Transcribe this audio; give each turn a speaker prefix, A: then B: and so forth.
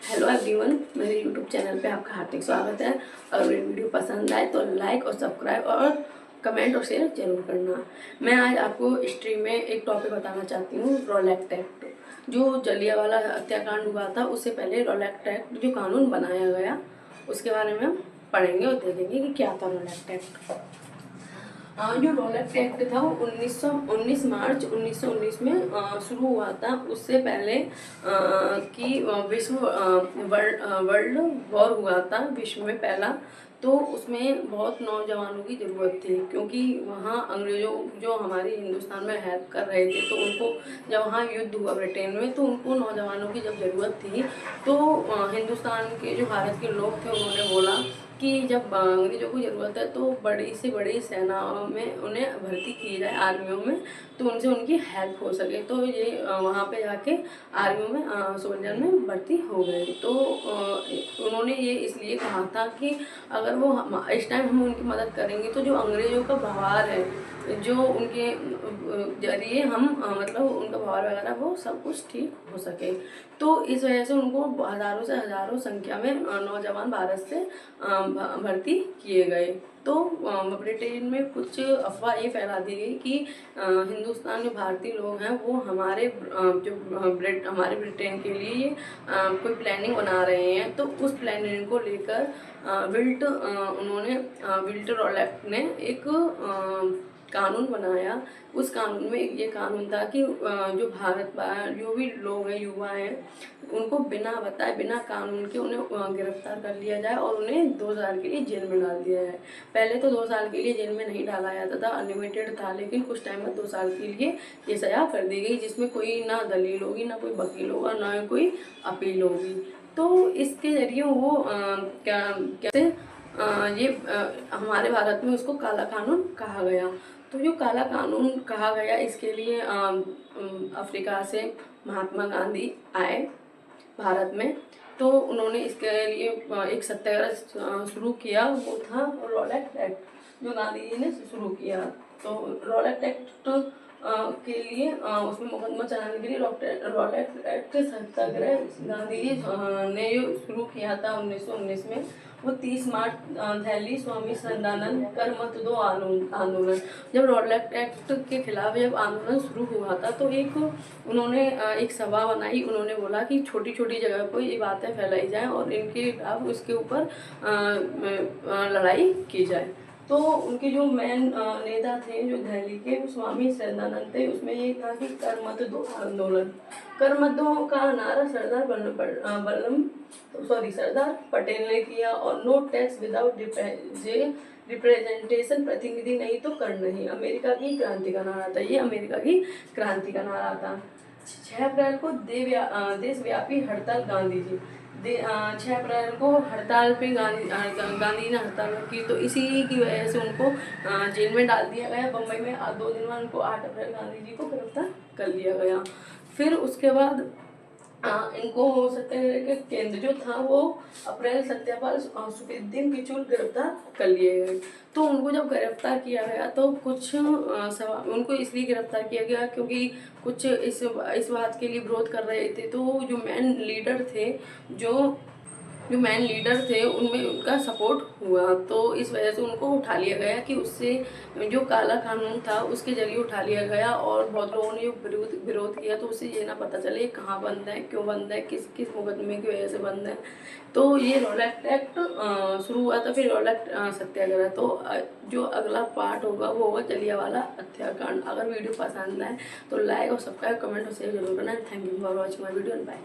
A: Hello everyone, मेरे YouTube channel पे आपका हार्दिक स्वागत है। अगर मेरी वीडियो पसंद आए तो लाइक और सब्सक्राइब और कमेंट और शेयर जरूर करना। मैं आज आपको हिस्ट्री में एक टॉपिक बताना चाहती हूँ, रॉलेट एक्ट। जो जलियांवाला हत्याकांड हुआ था उससे पहले रॉलेट एक्ट जो कानून बनाया गया उसके बारे में हम पढ़ेंगे और देखेंगे कि क्या था रॉलेट एक्ट। जो रॉलेट एक्ट था वो 1919 मार्च 1919 में शुरू हुआ था। उससे पहले कि वर्ल्ड वॉर हुआ था, विश्व में पहला। तो उसमें बहुत नौजवानों की ज़रूरत थी, क्योंकि वहाँ अंग्रेज़ों जो हमारे हिंदुस्तान में हेल्प कर रहे थे, तो उनको जब वहाँ युद्ध हुआ ब्रिटेन में, तो उनको नौजवानों की जब ज़रूरत थी तो हिंदुस्तान के जो भारत के लोग थे उन्होंने बोला कि जब अंग्रेज़ों को ज़रूरत है तो बड़ी से बड़ी सेनाओं में उन्हें भर्ती की जाए, आर्मियों में, तो उनसे उनकी हेल्प हो सके। तो ये वहाँ पे जाके आर्मियों में सोल्जर में भर्ती हो गए। तो उन्होंने ये इसलिए कहा था कि अगर वो इस टाइम हम उनकी मदद करेंगे तो जो अंग्रेज़ों का व्यवहार है, जो उनके जरिए हम मतलब उनका व्यवहार वगैरह वो सब कुछ ठीक हो सके। तो इस वजह से उनको हज़ारों से हज़ारों संख्या में नौजवान भारत से भर्ती किए गए। तो ब्रिटेन में कुछ अफवाह ये फैला दी गई कि हिंदुस्तान जो भारतीय लोग हैं वो हमारे हमारे ब्रिटेन के लिए कोई प्लानिंग बना रहे हैं। तो उस प्लानिंग को लेकर उन्होंने विल्ट रॉलेट ने एक कानून बनाया। उस कानून में ये कानून था कि जो जो भी लोग हैं, युवा हैं, उनको बिना बताए, बिना कानून के उन्हें गिरफ्तार कर लिया जाए और उन्हें 2 साल के लिए जेल में डाल दिया जाए। पहले तो 2 साल के लिए जेल में नहीं डाला जाता था, अनलिमिटेड था, लेकिन कुछ टाइम में 2 साल के लिए ये सजा कर दी गई, जिसमें कोई ना दलील होगी, ना कोई वकील होगा, ना कोई अपील होगी। तो इसके जरिए वो कैसे हमारे भारत में उसको काला कानून कहा गया। तो जो काला कानून कहा गया, इसके लिए अफ्रीका से महात्मा गांधी आए भारत में। तो उन्होंने इसके लिए एक सत्याग्रह शुरू किया, वो था रॉलेट एक्ट, जो गांधी जी ने शुरू किया। तो रॉलेट एक्ट के लिए उसमें मुकदमा चलाने के लिए रॉलेट एक्ट सत्याग्रह गांधी जी ने जो शुरू किया था 1919 में, वो 30 मार्च दिल्ली स्वामी संदानंद कर मत दो आंदोलन। जब रॉलेट एक्ट के खिलाफ जब आंदोलन शुरू हुआ था तो उन्होंने एक सभा बनाई। उन्होंने बोला कि छोटी छोटी जगह पर ये बातें फैलाई जाएं और इनके खिलाफ उसके ऊपर लड़ाई की जाए। तो उनके जो मेन नेता थे जो दिल्ली के, स्वामी संदानंद थे। उसमें ये था कि कर मत दो आंदोलन। कर मत दो का नारा सरदार पटेल ने किया, और नो टैक्स विदाउट रिप्रेजेंटेशन, प्रतिनिधि नहीं तो कर नहीं, अमेरिका की क्रांति का नारा था। ये अमेरिका की क्रांति का नारा था। 6 अप्रैल को देशव्यापी हड़ताल गांधी जी 6 अप्रैल को हड़ताल पे गांधी ने हड़ताल की। तो इसी की वजह से उनको जेल में डाल दिया गया बम्बई में। 2 दिन बाद उनको 8 अप्रैल गांधी जी को गिरफ्तार कर लिया गया। फिर उसके बाद इनको सत्याग्रह के केंद्र जो था वो अप्रैल सत्यापाल सुफीउद्दीन किचलू गिरफ्तार कर लिए गए। तो उनको जब गिरफ्तार किया गया तो कुछ उनको इसलिए गिरफ्तार किया गया क्योंकि कुछ इस बात के लिए विरोध कर रहे थे। तो जो मेन लीडर थे उनमें उनका सपोर्ट हुआ। तो इस वजह से उनको उठा लिया गया कि उससे जो काला कानून था उसके जरिए उठा लिया गया। और बहुत लोगों ने विरोध किया, तो उससे ये ना पता चले कहाँ बंद है, क्यों बंद है, किस मुकदमे की वजह से बंद है। तो ये रॉलेट एक्ट शुरू हुआ था, फिर रॉलेट सत्याग्रह। तो जो अगला पार्ट होगा वो होगा जलियांवाला हत्याकांड। अगर वीडियो पसंद आए तो लाइक और सब्सक्राइब, कमेंट और शेयर जरूर करना। Thank you for watching my video and bye.